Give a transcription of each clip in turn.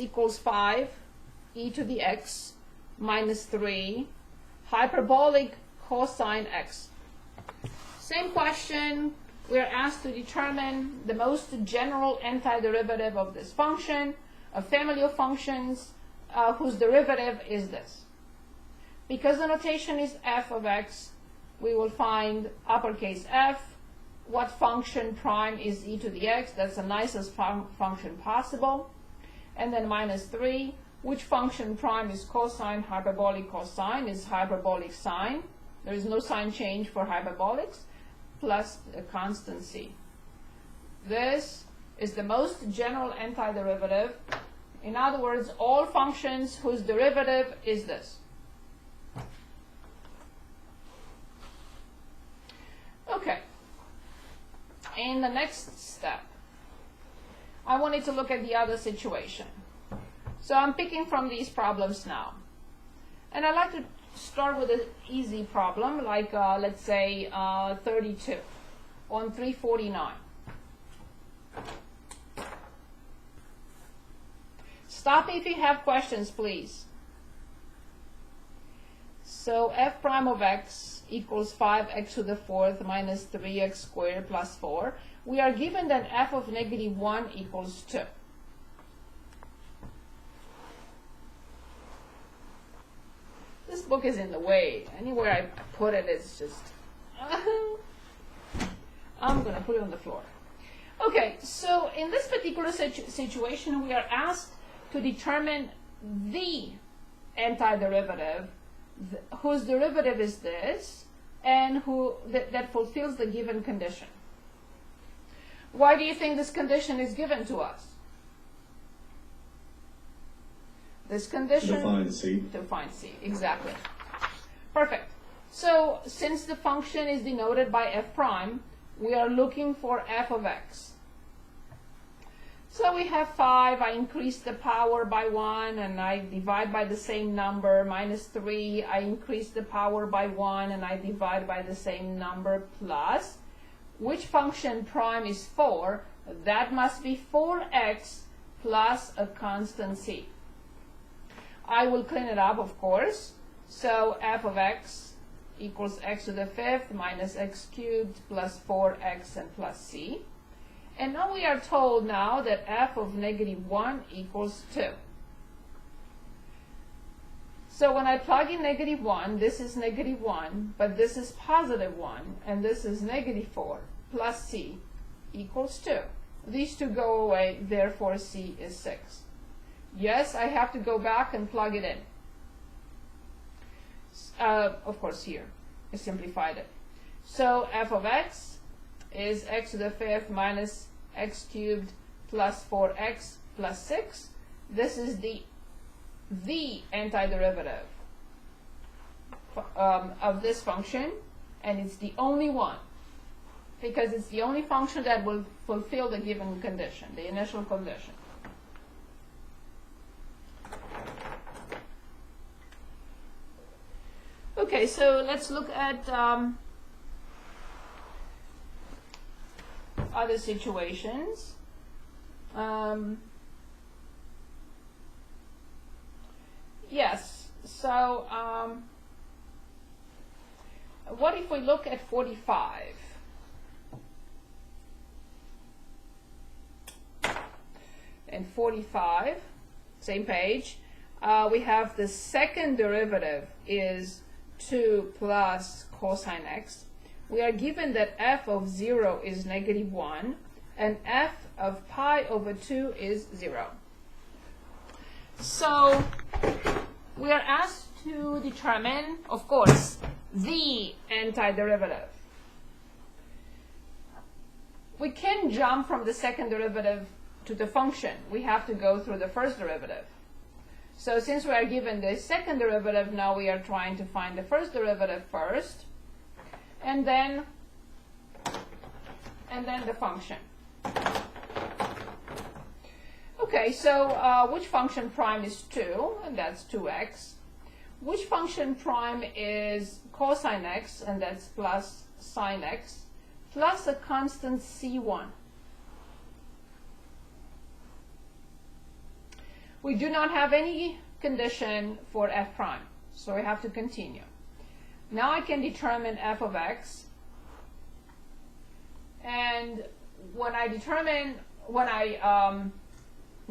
equals 5 e to the x minus 3 hyperbolic cosine x. Same question. We are asked to determine the most general antiderivative of this function, a family of functions whose derivative is this. Because the notation is f of x, we will find uppercase f. What function prime is e to the x? That's the nicest function possible. And then minus 3. Which function prime is cosine? Hyperbolic cosine is hyperbolic sine. There is no sign change for hyperbolics, plus a constant c. This is the most general antiderivative. In other words, all functions whose derivative is this. Okay. In the next step, I wanted to look at the other situation. So I'm picking from these problems now. And I'd like to start with an easy problem, like let's say 32 on 349. Stop me if you have questions, please. So f prime of x equals 5x to the fourth minus 3x squared plus 4. We are given that f of negative 1 equals 2. This book is in the way. Anywhere I put it, it's just... I'm going to put it on the floor. Okay, so in this particular situation, we are asked to determine the antiderivative, whose derivative is this, and that fulfills the given condition. Why do you think this condition is given to us? This condition to find c. To find c, exactly. Perfect. So since the function is denoted by f prime, we are looking for f of x. So we have 5, I increase the power by 1 and I divide by the same number, minus 3, I increase the power by 1 and I divide by the same number, plus, which function prime is 4? That must be 4x plus a constant c. I will clean it up, of course. So f of x equals x to the fifth minus x cubed plus 4x and plus c. And now we are told now that f of negative 1 equals 2. So when I plug in negative 1, this is negative 1, but this is positive 1, and this is negative 4 plus c equals 2. These two go away, therefore c is 6. Yes, I have to go back and plug it in. Of course, here, I simplified it. So f of x is x to the fifth minus x cubed plus 4x plus 6. This is the antiderivative of this function, and it's the only one, because it's the only function that will fulfill the given condition, the initial condition. Okay, so let's look at other situations. Yes, so what if we look at 45? And 45, same page, we have the second derivative is 2 plus cosine x. We are given that f of 0 is negative 1 and f of pi over 2 is 0. So we are asked to determine, of course, the antiderivative. We can jump from the second derivative to the function. We have to go through the first derivative. So since we are given the second derivative, now we are trying to find the first derivative first, and then the function. Okay, so which function prime is 2? And that's 2x. Which function prime is cosine x? And that's plus sine x, plus a constant c1. We do not have any condition for f prime, so I have to continue. Now I can determine f of x, and when I determine, I'm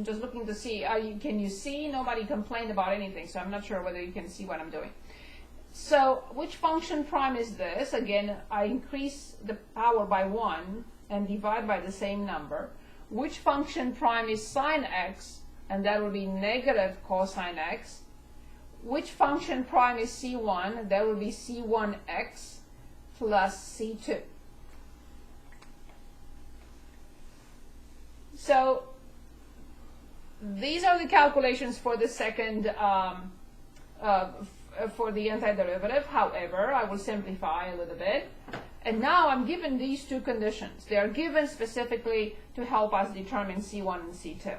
just looking to see, can you see? Nobody complained about anything, so I'm not sure whether you can see what I'm doing. So which function prime is this? Again, I increase the power by 1 and divide by the same number. Which function prime is sine x? And that will be negative cosine x. Which function prime is c1? That will be c1x plus c2. So these are the calculations for the second, for the antiderivative. However, I will simplify a little bit. And now I'm given these two conditions. They are given specifically to help us determine c1 and c2.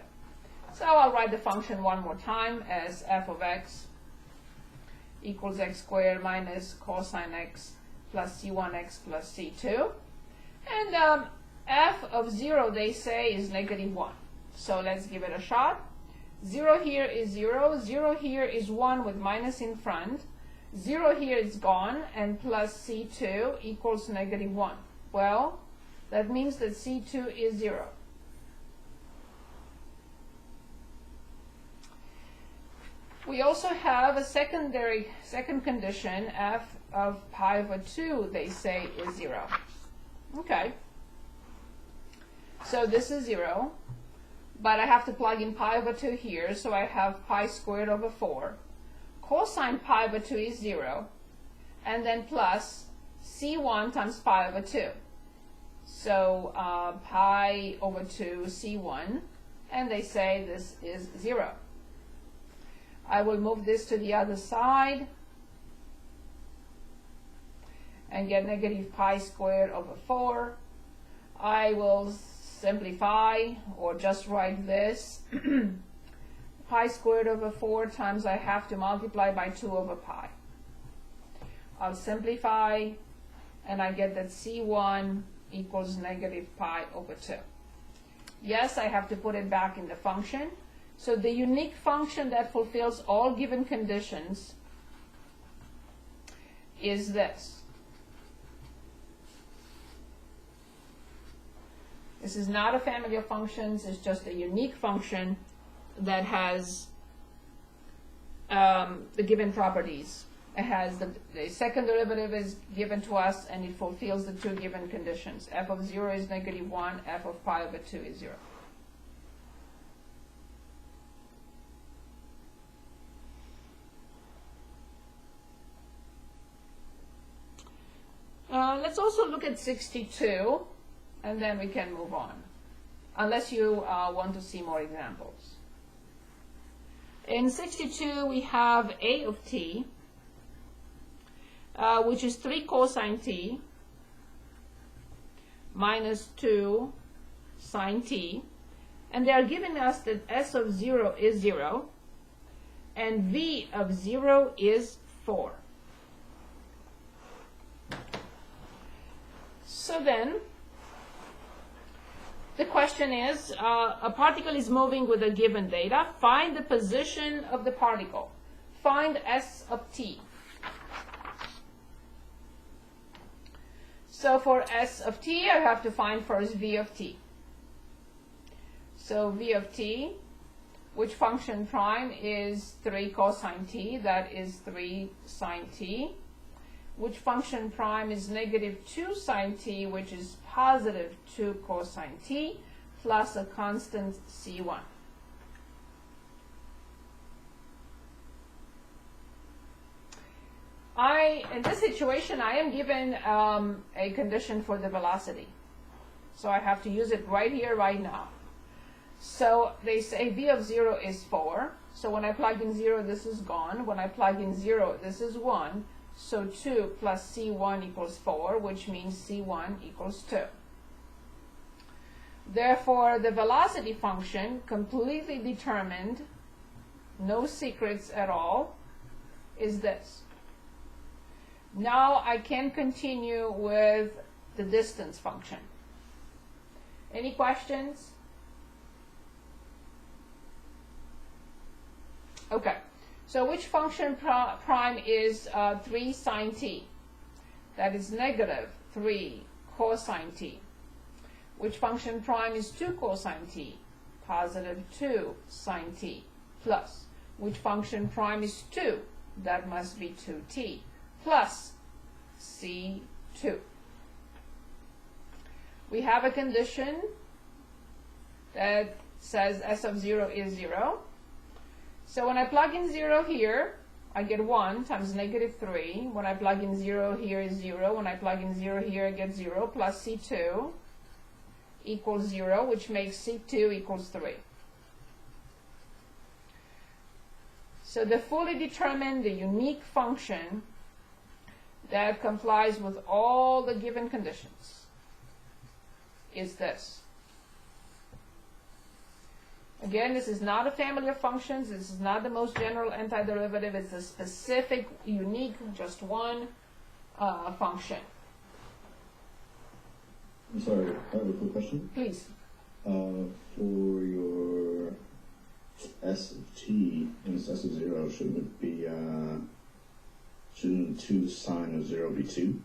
So I'll write the function one more time as f of x equals x squared minus cosine x plus c1x plus c2. And f of 0, they say, is negative 1. So let's give it a shot. 0 here is 0. 0 here is 1 with minus in front. 0 here is gone, and plus c2 equals negative 1. Well, that means that c2 is 0. We also have a second condition, f of pi over 2, they say, is 0. Okay. So this is 0, but I have to plug in pi over 2 here, so I have pi squared over 4. Cosine pi over 2 is 0, and then plus c1 times pi over 2. So pi over 2 c1, and they say this is 0. I will move this to the other side and get negative pi squared over 4. I will simplify, or just write this. Pi squared over 4 times I have to multiply by 2 over pi. I'll simplify, and I get that c1 equals negative pi over 2. Yes, I have to put it back in the function. So the unique function that fulfills all given conditions is this. This is not a family of functions, it's just a unique function that has the given properties. It has the second derivative is given to us, and it fulfills the two given conditions. F of 0 is negative 1, f of pi over 2 is 0. Let's also look at 62, and then we can move on, unless you want to see more examples. In 62, we have a of t, which is 3 cosine t minus 2 sine t, and they are giving us that s of 0 is 0, and v of 0 is 4. So then, the question is, a particle is moving with a given data. Find the position of the particle. Find s of t. So for s of t, I have to find first v of t. So v of t, which function prime is 3 cosine t, that is 3 sine t. Which function prime is negative 2 sine t, which is positive 2 cosine t, plus a constant c1. In this situation, I am given a condition for the velocity. So I have to use it right here, right now. So they say v of 0 is 4. So when I plug in 0, this is gone. When I plug in 0, this is 1. So 2 plus c1 equals 4, which means c1 equals 2. Therefore, the velocity function, completely determined, no secrets at all, is this. Now I can continue with the distance function. Any questions? Okay, so which function prime is 3 sine t? That is negative 3 cosine t. Which function prime is 2 cosine t? Positive 2 sine t plus. Which function prime is 2? That must be 2t plus c2. We have a condition that says s of 0 is 0. So when I plug in 0 here, I get 1 times negative 3. When I plug in 0 here is 0. When I plug in 0 here, I get 0 plus c2 equals 0, which makes c2 equals 3. So the fully determined, the unique function that complies with all the given conditions is this. Again, this is not a family of functions. This is not the most general antiderivative. It's a specific, unique, just one function. I'm sorry, I have a quick question. Please. For your s of t and it's s of 0, shouldn't it be, shouldn't 2 sine of 0 be 2?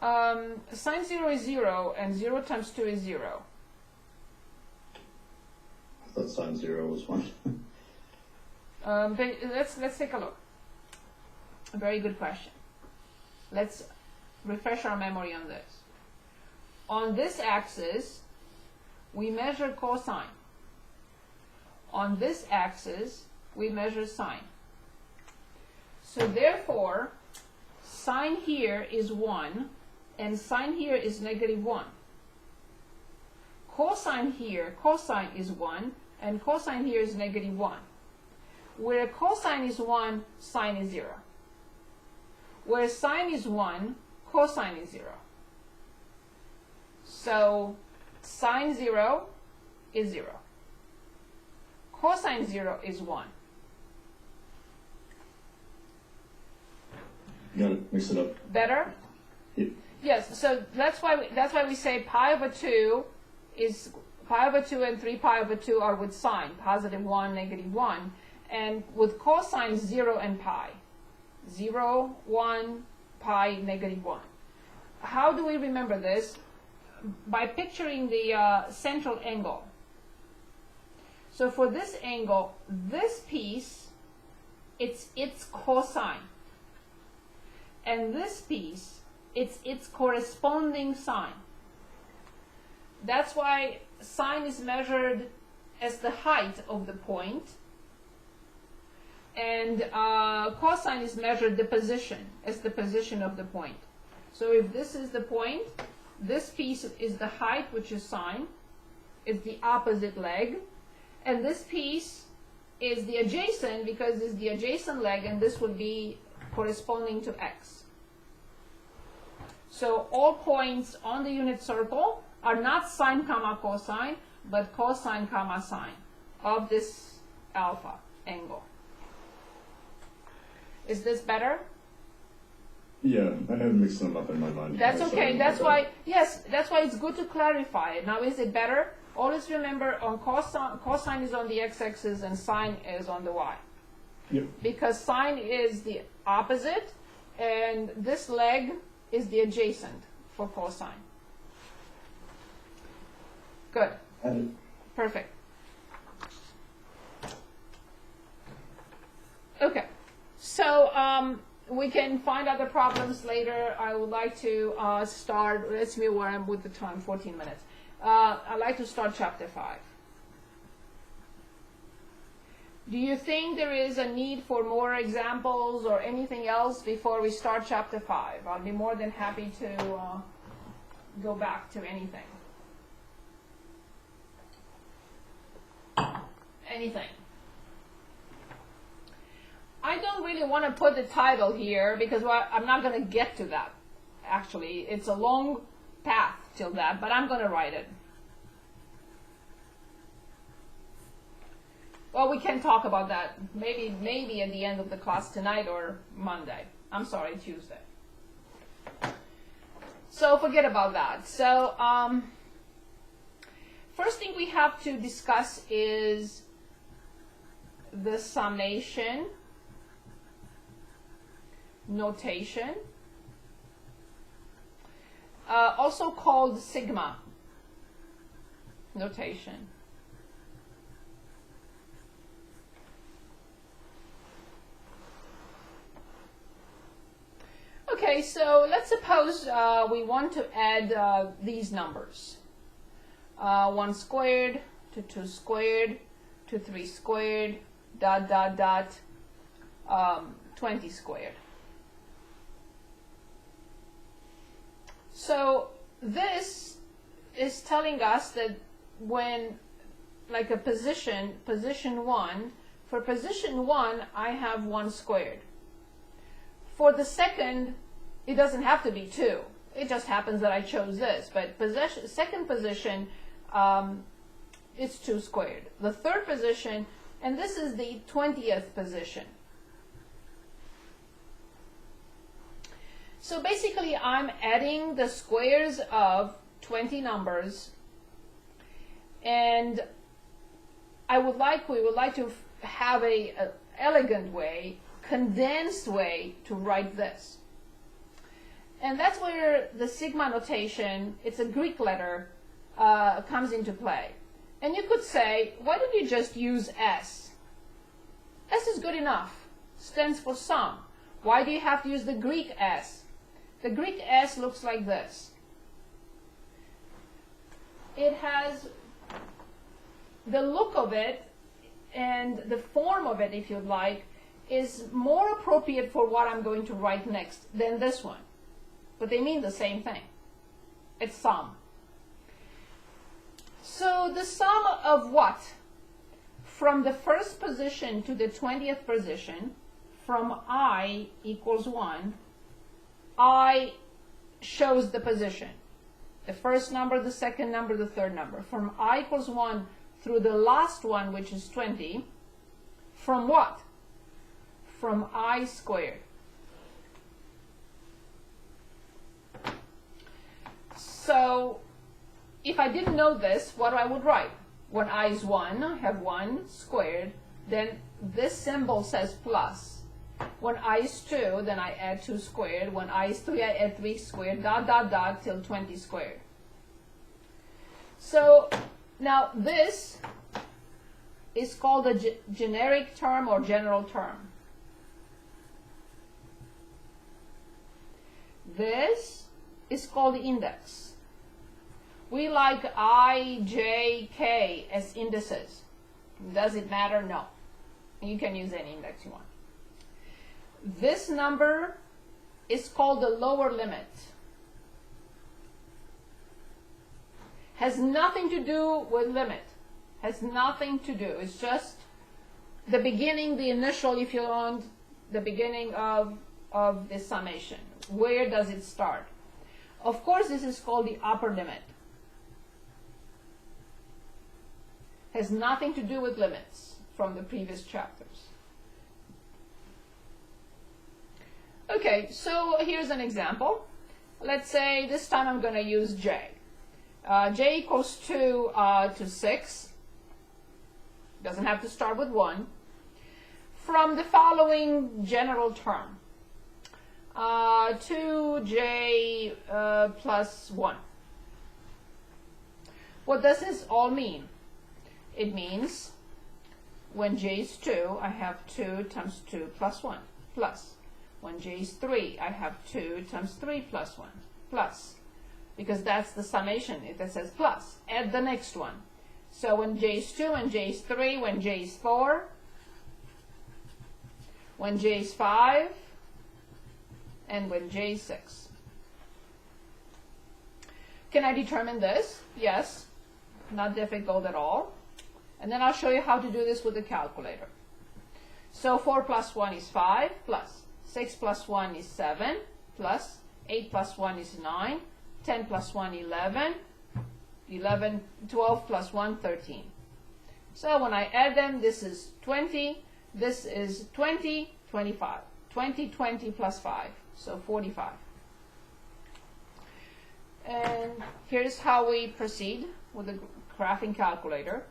Sine 0 is 0, and 0 times 2 is 0. I thought sine 0 was 1. But let's take a look. A very good question. Let's refresh our memory on this. On this axis, we measure cosine. On this axis, we measure sine. So therefore, sine here is 1, and sine here is negative 1. Cosine here, cosine is 1, and cosine here is negative 1. Where cosine is 1, sine is 0. Where sine is 1, cosine is 0. So sine 0 is 0. Cosine 0 is 1. Got it, mix it up. Better? Yep. Yes, so that's why we say pi over 2 is pi over 2 and 3 pi over 2 are with sine, positive 1, negative 1. And with cosine, 0 and pi. 0, 1, pi, negative 1. How do we remember this? By picturing the central angle. So for this angle, this piece, it's its cosine. And this piece, it's its corresponding sine. That's why sine is measured as the height of the point, and cosine is measured the position, as the position of the point. So if this is the point, this piece is the height, which is sine, it's the opposite leg, and this piece is the adjacent, because it's the adjacent leg, and this would be corresponding to x. So all points on the unit circle are not sine comma cosine, but cosine comma sine of this alpha angle. Is this better? Yeah, I have mixed them up in my mind. That's okay. That's why, yes, that's why it's good to clarify it. Now, is it better? Always remember, on cosine is on the x-axis and sine is on the y. Yep. Because sine is the opposite, and this leg is the adjacent for cosine. Good. Perfect. Okay. So we can find other problems later. I would like to start, let's see where I'm with the time, 14 minutes. I'd like to start chapter 5. Do you think there is a need for more examples or anything else before we start chapter 5? I'll be more than happy to go back to anything. Anything. I don't really want to put the title here because I'm not going to get to that. Actually, it's a long path till that, but I'm going to write it. Well, we can talk about that maybe at the end of the class tonight or Monday. I'm sorry, Tuesday. So forget about that. So first thing we have to discuss is the summation notation, also called sigma notation. Okay, so let's suppose we want to add these numbers. 1 squared to 2 squared to 3 squared, dot, dot, dot, 20 squared. So this is telling us that when, like a position 1, for position 1, I have 1 squared. For the second, it doesn't have to be 2. It just happens that I chose this. But second position, it's 2 squared. The third position, and this is the 20th position. So basically, I'm adding the squares of 20 numbers, and we would like to have an elegant way, condensed way to write this. And that's where the sigma notation, it's a Greek letter, comes into play. And you could say, why don't you just use S? S is good enough, stands for sum. Why do you have to use the Greek S? The Greek S looks like this. It has the look of it and the form of it, if you'd like, is more appropriate for what I'm going to write next than this one. But they mean the same thing. It's sum. So the sum of what? From the first position to the 20th position, from I equals 1, I shows the position. The first number, the second number, the third number. From I equals 1 through the last one, which is 20, from what? From I squared. So if I didn't know this, what I would write? When I is 1, I have 1 squared, then this symbol says plus. When I is 2, then I add 2 squared. When I is 3, I add 3 squared, dot, dot, dot, till 20 squared. So now this is called a generic term or general term. This is called the index. We like I, J, K as indices. Does it matter? No. You can use any index you want. This number is called the lower limit. Has nothing to do with limit. Has nothing to do. It's just the beginning, the initial, if you want, the beginning of the summation. Where does it start? Of course, this is called the upper limit. Has nothing to do with limits from the previous chapters. Okay, so here's an example. Let's say this time I'm going to use J. J equals 2 to 6. Doesn't have to start with 1. From the following general term. 2J plus 1. What does this all mean? It means when J is 2, I have 2 times 2 plus 1, plus. When J is 3, I have 2 times 3 plus 1, plus. Because that's the summation, that says plus. Add the next one. So when J is 2, when J is 3, when J is 4, when J is 5, and when J is 6. Can I determine this? Yes. Not difficult at all. And then I'll show you how to do this with the calculator. So 4 plus 1 is 5, plus 6 plus 1 is 7, plus 8 plus 1 is 9, 10 plus 1, 11, 12 plus 1, 13. So when I add them, this is 20, this is 20, 25. 20, 20 plus 5, so 45. And here's how we proceed with the graphing calculator.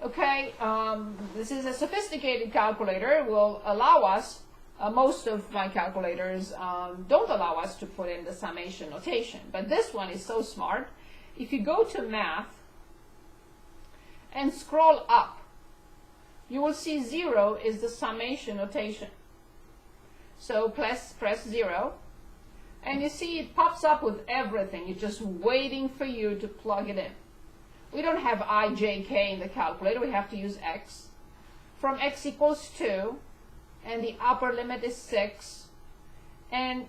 Okay, this is a sophisticated calculator, will allow us, most of my calculators don't allow us to put in the summation notation, but this one is so smart. If you go to math and scroll up, you will see 0 is the summation notation. So press 0, and you see it pops up with everything. It's just waiting for you to plug it in. We don't have I, J, K in the calculator. We have to use X. From X equals 2, and the upper limit is 6. And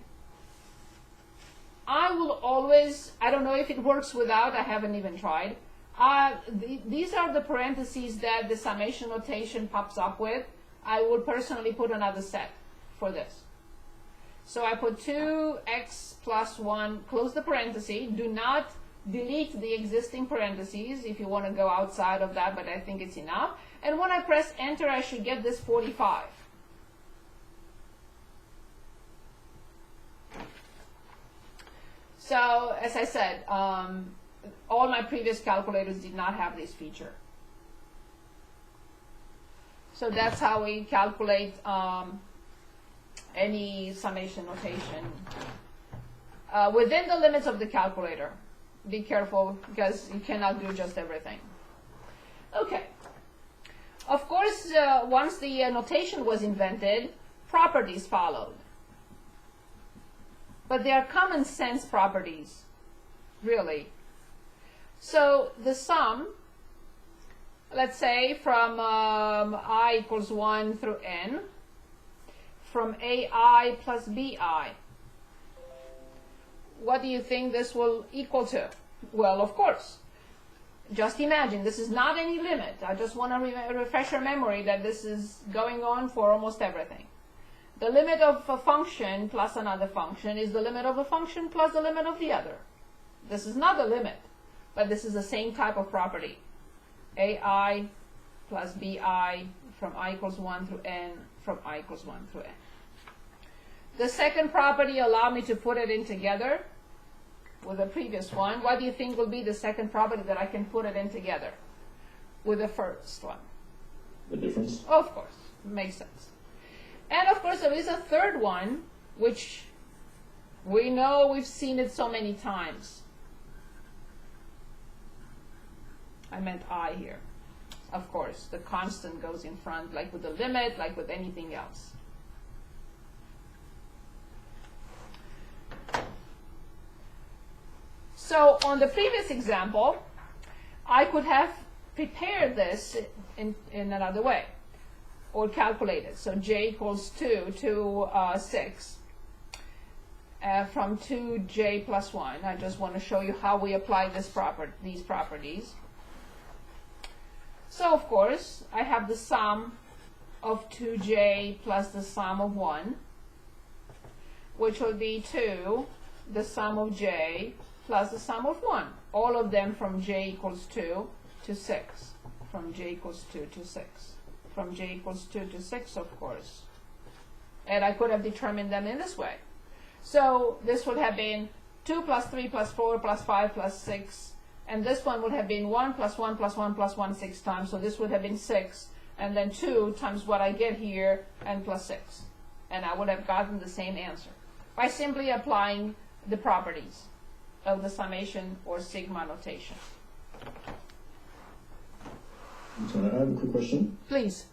I will always, I don't know if it works without, I haven't even tried. These are the parentheses that the summation notation pops up with. I will personally put another set for this. So I put 2x plus 1, close the parenthesis. Do not delete the existing parentheses if you want to go outside of that, but I think it's enough. And when I press enter, I should get this 45. So, as I said, all my previous calculators did not have this feature. So that's how we calculate any summation notation within the limits of the calculator. Be careful, because you cannot do just everything. Okay. Of course, once the notation was invented, properties followed. But they are common sense properties, really. So the sum, let's say from I equals 1 through n, from AI plus BI, what do you think this will equal to? Well, of course, just imagine, this is not any limit. I just want to refresh your memory that this is going on for almost everything. The limit of a function plus another function is the limit of a function plus the limit of the other. This is not the limit, but this is the same type of property. AI plus BI from I equals 1 through n, from I equals 1 through n. The second property allowed me to put it in together with the previous one. What do you think will be the second property that I can put it in together with the first one? The difference? Of course, makes sense. And of course, there is a third one, which we know, we've seen it so many times. I meant I here. Of course, the constant goes in front, like with the limit, like with anything else. So on the previous example, I could have prepared this in another way, or calculated. So j equals 2 to 6 from 2j plus 1. I just want to show you how we apply these properties. So of course, I have the sum of 2j plus the sum of 1, which will be 2, the sum of j, plus the sum of 1. All of them from j equals 2 to 6. From j equals 2 to 6. From j equals 2 to 6, of course. And I could have determined them in this way. So this would have been 2 plus 3 plus 4 plus 5 plus 6. And this one would have been 1 plus 1 plus 1 plus 1 6 times. So this would have been 6. And then 2 times what I get here and plus 6. And I would have gotten the same answer by simply applying the properties of the summation or sigma notation. So I have a quick question. Please.